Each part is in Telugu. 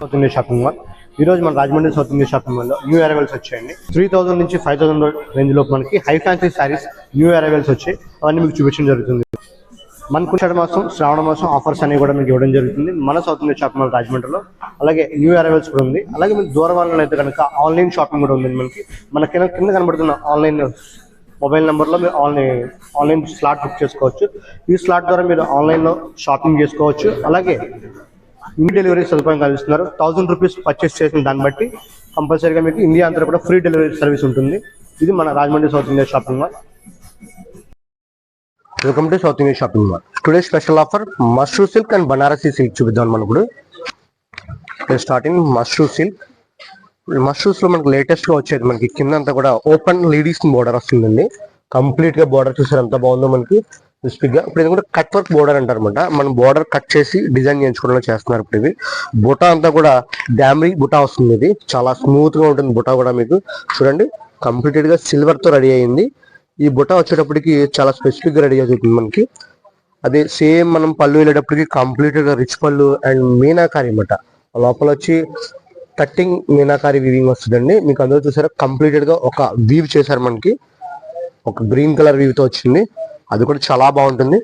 South India shopping mall. ఈ రోజు మన Rajahmundry south India shopping mall లో న్యూ అరైవల్స్ వచ్చాయండి. 3000 నుంచి 5000 రేంజ్ లో మనకి high fancy saris new arrivals వచ్చాయి. అవన్నీ మీకు చూపించడం జరుగుతుంది. మనకు మాసం శ్రావణ మాసం ఆఫర్స్ అనేవి కూడా మీకు ఇవ్వడం జరుగుతుంది మన సౌత్ ఇండియా షాపింగ్ మాల్ రాజమండ్రిలో. అలాగే న్యూ అరైవల్స్ కూడా ఉంది. అలాగే మీకు దూరం వాళ్ళలో అయితే కనుక ఆన్లైన్ షాపింగ్ కూడా ఉంది. మన కింద కనబడుతున్న ఆన్లైన్ మొబైల్ నెంబర్లో మీరు ఆన్లైన్ స్లాట్ బుక్ చేసుకోవచ్చు. ఈ స్లాట్ ద్వారా మీరు ఆన్లైన్లో షాపింగ్ చేసుకోవచ్చు. అలాగే ఇండియా డెలివరీ సదుపాయం కల్పిస్తున్నారు. 1000 రూపీస్ పర్చేస్ చేసిన దాన్ని బట్టి కంపల్సరీగా మీకు ఇండియా అంతా కూడా ఫ్రీ డెలివరీ సర్వీస్ ఉంటుంది. ఇది మన Rajahmundry south India shopping mall. Welcome to south India shopping mall. Today special offer mashru silk and Banarasi silk చూపిద్దాం. మనం ఇప్పుడు స్టార్టింగ్ మష్రూ సిల్క్. మష్రూస్ లో మనకు లేటెస్ట్ గా వచ్చేది మనకి కింద అంతా కూడా ఓపెన్ లేడీస్ బోర్డర్ వస్తుందండి. కంప్లీట్ గా బోర్డర్ చూసారు ఎంత బాగుందో మనకి స్పిక్ గా. ఇప్పుడు ఇది కూడా కట్ వర్క్ బోర్డర్ అంటారు అనమాట. మనం బోర్డర్ కట్ చేసి డిజైన్ చేయించుకోవడం చేస్తున్నారు. ఇప్పుడు ఇది బుటా అంతా కూడా డామరీ బుటా వస్తుంది. ఇది చాలా స్మూత్ గా ఉంటుంది. బుటా కూడా మీకు చూడండి కంప్లీటెడ్ గా సిల్వర్ తో రెడీ అయింది. ఈ బుటా వచ్చేటప్పటికి చాలా స్పెసిఫిక్ గా రెడీ అవుతుంది మనకి. అదే సేమ్ మనం పళ్ళు వెళ్ళేటప్పటికి కంప్లీట్ గా రిచ్ పళ్ళు అండ్ మీనాకారి అనమాట. లోపల వచ్చి కట్టింగ్ మీనాకారి వీవింగ్ వస్తుందండి. మీకు అందరూ చూసారా కంప్లీటెడ్ గా ఒక వీవ్ చేశారు. మనకి ఒక గ్రీన్ కలర్ వీవ్ తో వచ్చింది. అది కూడా చాలా బాగుంటుంది.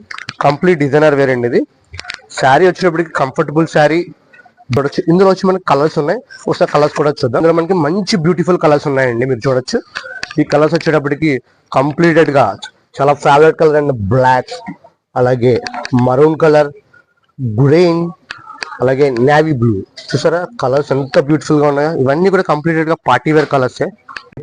కంప్లీట్ డిజైనర్ వేర్ అండి ఇది. శారీ వచ్చేటప్పటికి కంఫర్టబుల్ శారీ. ఇందులో వచ్చి మనకి కలర్స్ ఉన్నాయి. ఒకసారి కలర్స్ కూడా చూద్దాం. ఇందులో మనకి మంచి బ్యూటిఫుల్ కలర్స్ ఉన్నాయండి. మీరు చూడొచ్చు. ఈ కలర్స్ వచ్చేటప్పటికి కంప్లీటెడ్ గా చాలా ఫేవరెట్ కలర్ అండ్ బ్లాక్, అలాగే మరూన్ కలర్, గ్రీన్, అలాగే నేవీ బ్లూ. చూసారా కలర్స్ ఎంత బ్యూటిఫుల్ గా ఉన్నాయో. ఇవన్నీ కూడా కంప్లీటెడ్ గా పార్టీ వేర్ కలర్సే.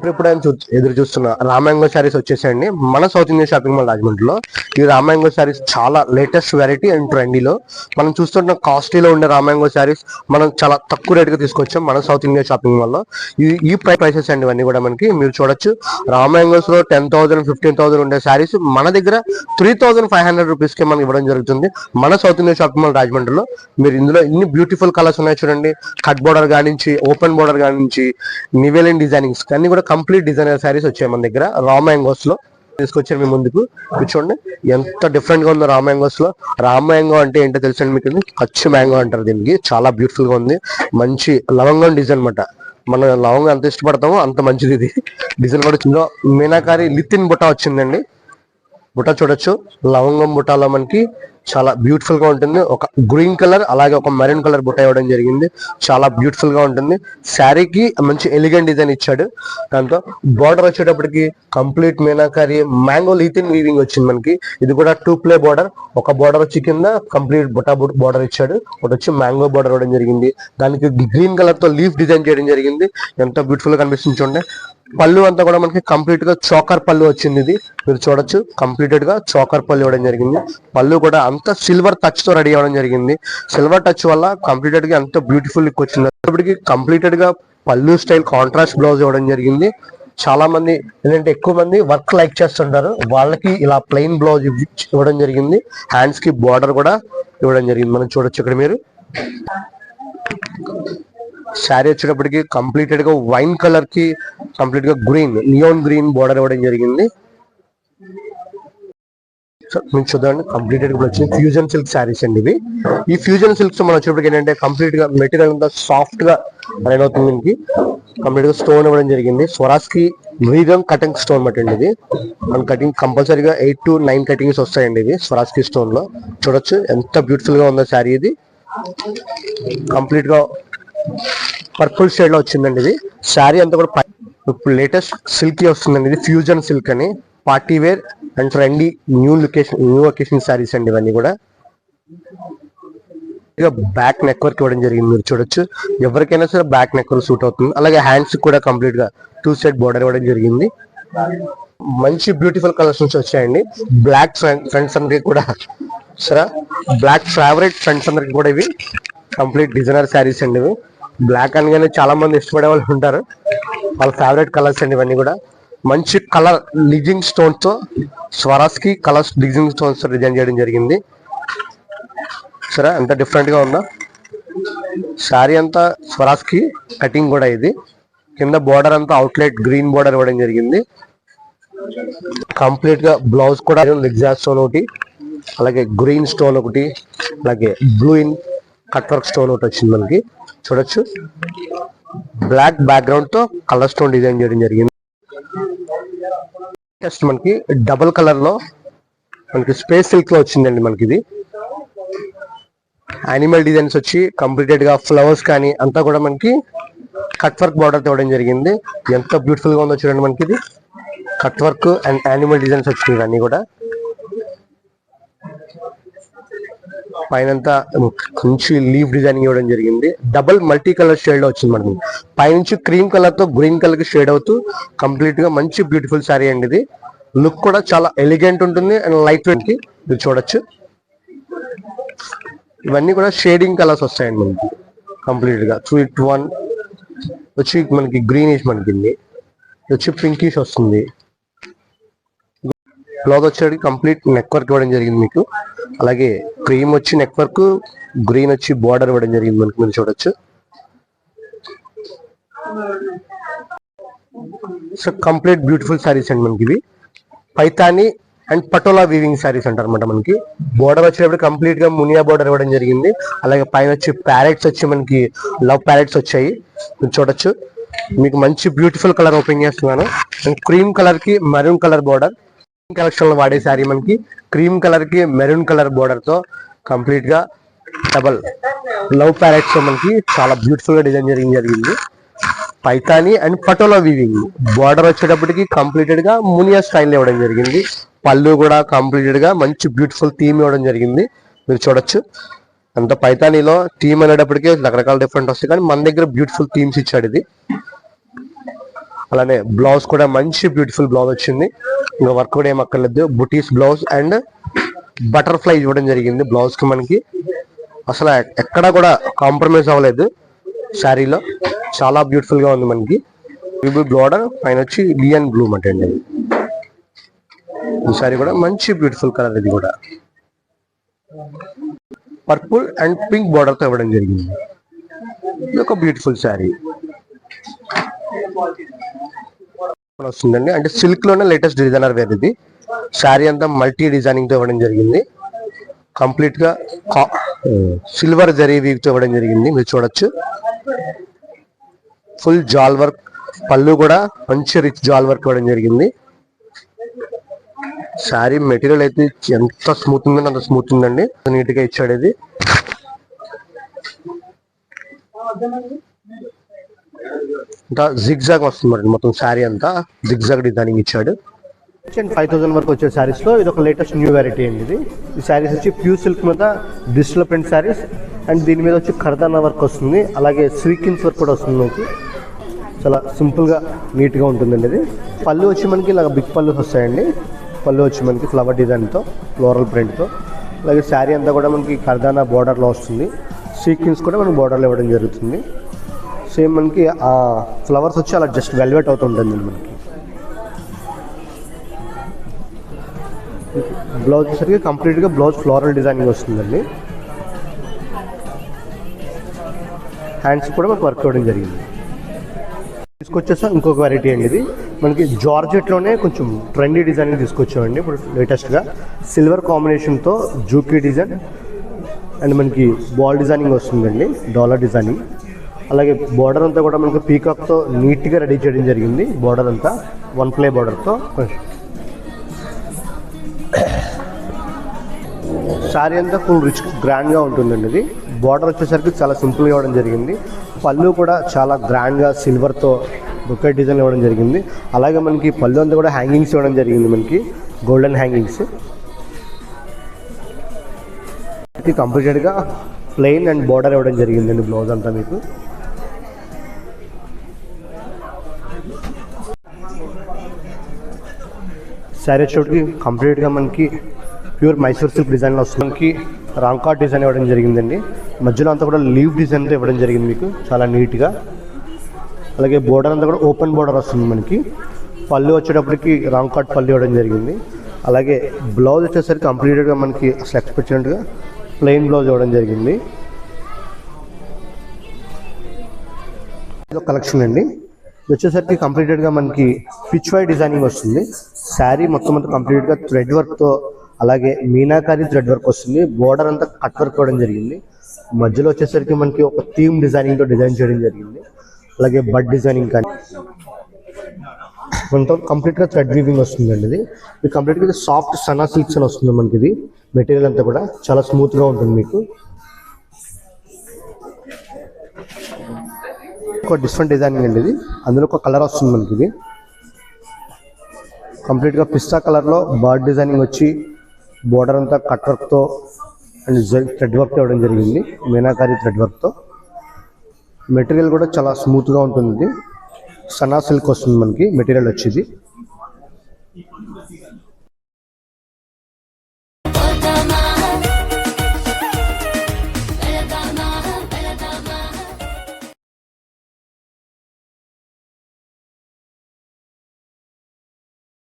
ఇప్పుడు ఆయన ఎదురు చూస్తున్న రామాంగో శారీస్ వచ్చేసాయండి మన సౌత్ ఇండియా షాపింగ్ మాల్ రాజమండ్రిలో. ఈ రామాంగో శారీస్ చాలా లేటెస్ట్ వెరైటీ అండ్ ట్రెండీలో. మనం చూస్తున్న కాస్ట్లీలో ఉండే రామాంగో శారీస్ మనం చాలా తక్కువ రేట్ గా తీసుకొచ్చాం మన సౌత్ ఇండియా షాపింగ్ మాల్ లో. ఈ ప్రైసెస్ అండి ఇవన్నీ కూడా మనకి. మీరు చూడొచ్చు రామాంగోస్ లో 10,000 15,000 ఉండే శారీస్ మన దగ్గర 3,500 రూపీస్ కి మనకి ఇవ్వడం జరుగుతుంది మన సౌత్ ఇండియా షాపింగ్ మాల్ రాజమండ్రిలో. మీరు ఇందులో ఇన్ని బ్యూటిఫుల్ కలర్స్ ఉన్నాయి చూడండి. కట్ బోర్డర్ కానించి ఓపెన్ బోర్డర్ కానించి నివెలిన్ డిజైనింగ్స్ అన్ని కూడా కంప్లీట్ డిజైనర్ శారీస్ వచ్చాయి మన దగ్గర రా మ్యాంగోస్ లో. తీసుకొచ్చారు మీ ముందుకు. చూడండి ఎంత డిఫరెంట్ గా ఉందో రా మ్యాంగోస్ లో. రా మ్యాంగో అంటే ఏంటో తెలుసండి మీకు? కచ్చు మ్యాంగో అంటారు దీనికి. చాలా బ్యూటిఫుల్ గా ఉంది. మంచి లవంగం డిజైన్ అనమాట. మనం లవంగం ఎంత ఇష్టపడతామో అంత మంచిది ఇది. డిజైన్ కూడా ఇందులో మీనాకారి లితిన్ బుట్ట వచ్చిందండి. బుట్ట చూడొచ్చు. లవంగం బుట్టాలో మనకి చాలా బ్యూటిఫుల్ గా ఉంటుంది. ఒక గ్రీన్ కలర్ అలాగే ఒక మెరూన్ కలర్ బుట్ట ఇవ్వడం జరిగింది. చాలా బ్యూటిఫుల్ గా ఉంటుంది. శారీకి మంచి ఎలిగెంట్ డిజైన్ ఇచ్చాడు. దాంతో బార్డర్ వచ్చేటప్పటికి కంప్లీట్ మీనాకారి మ్యాంగో లీతిన్ వీవింగ్ వచ్చింది మనకి. ఇది కూడా 2 ప్లే బార్డర్. ఒక బార్డర్ వచ్చి కింద కంప్లీట్ బుట్టా బార్డర్ ఇచ్చాడు. ఒకటి వచ్చి మ్యాంగో బార్డర్ ఇవ్వడం జరిగింది. దానికి గ్రీన్ కలర్ తో లీఫ్ డిజైన్ చేయడం జరిగింది. ఎంత బ్యూటిఫుల్ గా కనిపిస్తుంది చూడండి. పళ్ళు అంతా కూడా మనకి కంప్లీట్ గా చోకర్ పళ్ళు వచ్చింది. ఇది మీరు చూడొచ్చు కంప్లీటెడ్ గా చోకర్ పళ్ళు ఇవ్వడం జరిగింది. పళ్ళు కూడా అంత సిల్వర్ టచ్ తో రెడీ అవ్వడం జరిగింది. సిల్వర్ టచ్ వల్ల కంప్లీటెడ్ గా ఎంత బ్యూటిఫుల్ లుక్ వచ్చింది. ఇప్పటికి కంప్లీటెడ్ గా పళ్ళు స్టైల్ కాంట్రాస్ట్ బ్లౌజ్ ఇవ్వడం జరిగింది. చాలా మంది ఏంటంటే ఎక్కువ మంది వర్క్ లైక్ చేస్తుంటారు. వాళ్ళకి ఇలా ప్లెయిన్ బ్లౌజ్ ఇవ్వడం జరిగింది. హ్యాండ్స్ కి బార్డర్ కూడా ఇవ్వడం జరిగింది. మనం చూడొచ్చు ఇక్కడ మీరు. శారీ వచ్చేటప్పటికి కంప్లీటెడ్ గా వైన్ కలర్ కి కంప్లీట్ గా గ్రీన్ నియోన్ గ్రీన్ బోర్డర్ ఇవ్వడం జరిగింది. మీకు చూద్దామండి కంప్లీటెడ్ గా వచ్చింది ఫ్యూజన్ సిల్క్ శారీస్ అండి ఇవి. ఈ ఫ్యూజన్ సిల్క్స్ మనం వచ్చేటప్పటికి ఏంటంటే కంప్లీట్ గా మెటీరియల్ అంతా సాఫ్ట్ గా రెడీ అవుతుంది. దీనికి కంప్లీట్ గా స్టోన్ ఇవ్వడం జరిగింది. స్వరాజ్కి మీడియం కటింగ్ స్టోన్ మాట అండి ఇది. మన కటింగ్ కంపల్సరీగా 8 to 9 కటింగ్స్ వస్తాయండి ఇవి స్వరాజ్కి స్టోన్ లో. చూడొచ్చు ఎంత బ్యూటిఫుల్ గా ఉందో శారీ. ఇది కంప్లీట్ గా పర్పుల్ షేడ్ లో వచ్చిందండి ఇది. శారీ అంతా కూడా ఇప్పుడు లేటెస్ట్ సిల్క్ వస్తుందండి. ఇది ఫ్యూజన్ సిల్క్ అని. Party wear and trendy new occasion saris అండి ఇవన్నీ కూడా. బ్యాక్ నెక్ వర్క్ ఇవ్వడం జరిగింది. మీరు చూడొచ్చు ఎవరికైనా సరే బ్యాక్ నెక్ వర్క్ సూట్ అవుతుంది. అలాగే హ్యాండ్స్ కూడా కంప్లీట్ గా 2 సైడ్ బోర్డర్ ఇవ్వడం జరిగింది. మంచి బ్యూటిఫుల్ కలర్స్ నుంచి వచ్చాయండి. బ్లాక్ ఫ్రెండ్స్ అందరికి కూడా సరే బ్లాక్ ఫేవరెట్ ఫ్రెండ్స్ అందరికి కూడా ఇవి కంప్లీట్ డిజైనర్ శారీస్ అండి ఇవి. బ్లాక్ అనగానే చాలా మంది ఇష్టపడే వాళ్ళు ఉంటారు. వాళ్ళ ఫేవరెట్ కలర్స్ అండి ఇవన్నీ కూడా. మంచి కలర్ లిజింగ్ స్టోన్స్ తో స్వరాజ్కి కలర్స్ లిజింగ్ స్టోన్స్ తో డిజైన్ చేయడం జరిగింది. సరే ఎంత డిఫరెంట్ గా ఉందో. శారీ అంతా స్వరాజ్కి కటింగ్ కూడా ఇది. కింద బోర్డర్ అంతా అవుట్లెట్ గ్రీన్ బోర్డర్ ఇవ్వడం జరిగింది. కంప్లీట్ గా బ్లౌజ్ కూడా ఎగ్జాస్ట్ స్టోన్ ఒకటి, అలాగే గ్రీన్ స్టోన్ ఒకటి, అలాగే blue in cut work stone ఒకటి వచ్చింది మనకి. చూడొచ్చు. బ్లాక్ బ్యాక్గ్రౌండ్ తో కలర్ స్టోన్ డిజైన్ చేయడం జరిగింది. జస్ట్ మనకి డబుల్ కలర్ లో మనకి స్పేస్ సిల్క్ లో వచ్చిందండి. మనకి ఇది యానిమల్ డిజైన్స్ వచ్చి కంప్లీటెడ్ గా ఫ్లవర్స్ కానీ అంతా కూడా మనకి కట్ వర్క్ బార్డర్ ఇవ్వడం జరిగింది. ఎంత బ్యూటిఫుల్ గా ఉందో చూడండి. మనకి ఇది cut work and animal designs వచ్చినాయి అన్ని కూడా. పైనంతా మంచి లీవ్ డిజైనింగ్ ఇవ్వడం జరిగింది. డబుల్ మల్టీ కలర్ షేడ్ లో వచ్చింది మనకి. పైనుంచి క్రీమ్ కలర్ తో గ్రీన్ కలర్ కి షేడ్ అవుతూ కంప్లీట్ గా మంచి బ్యూటిఫుల్ శారీ అండి. ఇది లుక్ కూడా చాలా ఎలిగెంట్ ఉంటుంది అండ్ లైట్ వెయిట్ కి మీరు చూడొచ్చు. ఇవన్నీ కూడా షేడింగ్ కలర్స్ వస్తాయండి మనకి కంప్లీట్ గా. స్వీట్ వన్ వచ్చి మనకి గ్రీనిష్ మనకి వచ్చి పింకిష్ వస్తుంది. బ్లౌజ్ వచ్చేటికి కంప్లీట్ నెక్ వర్క్ ఇవ్వడం జరిగింది మీకు. అలాగే క్రీమ్ వచ్చి నెక్ వర్క్, గ్రీన్ వచ్చి బార్డర్ ఇవ్వడం జరిగింది మనకి. మీరు చూడొచ్చు. సో కంప్లీట్ బ్యూటిఫుల్ శారీస్ అండి మనకి ఇవి. పైతాని అండ్ పటోలా వీవింగ్ శారీస్ అంటారు అనమాట. మనకి బోర్డర్ వచ్చేటప్పుడు కంప్లీట్ గా మునియా బోర్డర్ ఇవ్వడం జరిగింది. అలాగే పైన వచ్చి ప్యారెట్స్ వచ్చి మనకి లవ్ ప్యారెట్స్ వచ్చాయి. మీరు చూడొచ్చు. మీకు మంచి బ్యూటిఫుల్ కలర్ ఓపెన్ చేస్తున్నాను. అండ్ క్రీమ్ కలర్ కి మెరూన్ కలర్ బోర్డర్ కలెక్షన్ లో వాడే శారీ మనకి. క్రీమ్ కలర్ కి మెరూన్ కలర్ బోర్డర్ తో కంప్లీట్ గా డబల్ లవ్ ప్యారెట్స్ తో మనకి చాలా బ్యూటిఫుల్ గా డిజైన్ జరిగింది. Paithani and patola weaving border వచ్చేటప్పటికి కంప్లీటెడ్ గా మునియా స్టైల్ ఇవ్వడం జరిగింది. పళ్ళు కూడా కంప్లీటెడ్ గా మంచి బ్యూటిఫుల్ థీమ్ ఇవ్వడం జరిగింది. మీరు చూడొచ్చు. అంత పైతానీలో థీమ్ అనేటప్పటికీ రకరకాల డిఫరెంట్ వస్తాయి, కానీ మన దగ్గర బ్యూటిఫుల్ థీమ్స్ ఇచ్చాడు ఇది. అలానే బ్లౌజ్ కూడా మంచి బ్యూటిఫుల్ బ్లౌజ్ వచ్చింది. ఇంకా వర్క్ కూడా ఏం అక్కర్లేదు. బుటీస్ బ్లౌజ్ అండ్ బటర్ఫ్లై ఇవ్వడం జరిగింది బ్లౌజ్ కి మనకి. అసలు ఎక్కడా కూడా కాంప్రమైజ్ అవ్వలేదు శారీలో. చాలా బ్యూటిఫుల్ గా ఉంది మనకి. బోర్డర్ పైన వచ్చి లియన్ బ్లూ అండి. ఈ శారీ కూడా మంచి బ్యూటిఫుల్ కలర్. ఇది కూడా పర్పుల్ అండ్ పింక్ బోర్డర్ తో ఇవ్వడం జరిగింది. ఇది ఒక బ్యూటిఫుల్ శారీ వస్తుందండి. అంటే సిల్క్ లోనే లేటెస్ట్ డిజైనర్ వేర్ ఇది. శారీ అంతా మల్టీ డిజైనింగ్ తో ఇవ్వడం జరిగింది. కంప్లీట్ గా సిల్వర్ జరీ వీవ్ తో ఇవ్వడం జరిగింది. మీరు చూడొచ్చు. ఫుల్ జాల్ వర్క్, పళ్ళు కూడా మంచి రిచ్ జాల్ వర్క్ ఇవ్వడం జరిగింది. శారీ మెటీరియల్ అయితే ఎంత స్మూత్ ఉందంటే అంత స్మూత్ ఉందండి. నీట్ గా ఇచ్చాడు ఇది. ఇంకా జిగ్జాగ్ వస్తుంది మరి మొత్తం శారీ అంతా జిగ్జాగ్ డిజైనింగ్ ఇచ్చాడు. 5000 వరకు వచ్చే శారీస్ లో ఇది ఒక లేటెస్ట్ న్యూ వెరైటీ అండి. ఈ శారీస్ వచ్చి ప్యూర్ సిల్క్ మీద డిజిటల్ ప్రింట్ శారీస్ అండ్ దీని మీద వచ్చి ఖర్దానా వర్క్ వస్తుంది. అలాగే స్వీకిన్స్ వర్క్ కూడా వస్తుంది మనకి. చాలా సింపుల్ గా నీట్ గా ఉంటుందండి ఇది. పళ్ళు వచ్చి మనకి ఇలా బిగ్ పళ్ళు వస్తాయండి. పళ్ళు వచ్చి మనకి ఫ్లవర్ డిజైన్ తో ఫ్లోరల్ ప్రింట్ తో. అలాగే శారీ అంతా కూడా మనకి ఖర్దానా బోర్డర్ లో వస్తుంది. సీక్వెన్స్ కూడా మనకి బోర్డర్ లో ఇవ్వడం జరుగుతుంది. సేమ్ మనకి ఆ ఫ్లవర్స్ వచ్చి అలా జస్ట్ వెల్వెట్ అవుతుంటుంది మనకి. బ్లౌజ్ వచ్చేసరికి కంప్లీట్ గా బ్లౌజ్ ఫ్లోరల్ డిజైనింగ్ వస్తుందండి. హ్యాండ్స్ కూడా మనకు వర్క్ అవ్వడం జరిగింది. తీసుకొచ్చేసాం ఇంకొక వెరైటీ అండి. ఇది మనకి జార్జెట్ లోనే కొంచెం ట్రెండీ డిజైనింగ్ తీసుకొచ్చామండి. ఇప్పుడు లేటెస్ట్ గా సిల్వర్ కాంబినేషన్ తో జూకీ డిజైన్ అండ్ మనకి బాల్ డిజైనింగ్ వస్తుందండి. Dollar designing. అలాగే బార్డర్ అంతా కూడా మనకి పీకాక్ తో నీట్ గా రెడీ చేయడం జరిగింది. బార్డర్ అంతా వన్ ప్లే బార్డర్ తో. శారీ అంతా ఫుల్ రిచ్ గ్రాండ్ గా ఉంటుందండి. ఇది బార్డర్ వచ్చేసరికి చాలా సింపుల్ గా ఇవ్వడం జరిగింది. పళ్ళు కూడా చాలా గ్రాండ్ గా సిల్వర్ తో బొకెట్ డిజైన్ ఇవ్వడం జరిగింది. అలాగే మనకి పళ్ళు అంతా కూడా హ్యాంగింగ్స్ ఇవ్వడం జరిగింది. మనకి గోల్డెన్ హ్యాంగింగ్స్. కంప్లీటెడ్ గా ప్లెయిన్ అండ్ బార్డర్ ఇవ్వడం జరిగిందండి బ్లౌజ్ అంతా మీకు. శారీ వచ్చేటికి కంప్లీట్ గా మనకి ప్యూర్ మైసూర్ సిల్క్ డిజైన్ లో వస్తుంది. మనకి రాంకాట్ డిజైన్ ఇవ్వడం జరిగిందండి. మధ్యలో అంతా కూడా లీవ్ డిజైన్ తో ఇవ్వడం జరిగింది మీకు చాలా నీట్ గా. అలాగే బోర్డర్ అంతా కూడా ఓపెన్ బోర్డర్ వస్తుంది మనకి. పళ్ళు వచ్చేటప్పటికి రాంకాట్ పళ్ళు ఇవ్వడం జరిగింది. అలాగే బ్లౌజ్ వచ్చేసరికి కంప్లీటెడ్ గా మనకి అసలు ఎక్స్పెక్ట్ చేసినట్టుగా ప్లెయిన్ బ్లౌజ్ ఇవ్వడం జరిగింది. ఇది కలెక్షన్ అండి. ఇది వచ్చేసరికి కంప్లీటెడ్ గా మనకి పిచ్ వై డిజైనింగ్ వస్తుంది. శారీ మొత్తం అంతా కంప్లీట్ గా థ్రెడ్ వర్క్ తో అలాగే మీనాకారి థ్రెడ్ వర్క్ వస్తుంది. బోర్డర్ అంతా కట్ వర్క్ ఇవ్వడం జరిగింది. మధ్యలో వచ్చేసరికి మనకి ఒక థీమ్ డిజైనింగ్ తో డిజైన్ చేయడం జరిగింది. అలాగే బడ్ డిజైనింగ్ కానీ మనతో కంప్లీట్ గా థ్రెడ్ వీవింగ్ వస్తుందండి. ఇది కంప్లీట్ గా సాఫ్ట్ సనా సిల్క్స్ అని వస్తుంది మనకి. ఇది మెటీరియల్ అంతా కూడా చాలా స్మూత్ గా ఉంటుంది. మీకు ఒక డిఫరెంట్ డిజైనింగ్ అండి ఇది. అందులో ఒక కలర్ వస్తుంది మనకి. ఇది కంప్లీట్ గా పిస్తా కలర్ లో బర్డ్ డిజైనింగ్ వచ్చి బోర్డర్ అంతా కట్ వర్క్ తో అండ్ థ్రెడ్ వర్క్ ఇవ్వడం జరిగింది. మీనాకారి థ్రెడ్ వర్క్ తో. మెటీరియల్ కూడా చాలా స్మూత్ గా ఉంటుంది. సనా సిల్క్ వస్తుంది మనకి మెటీరియల్ వచ్చేది.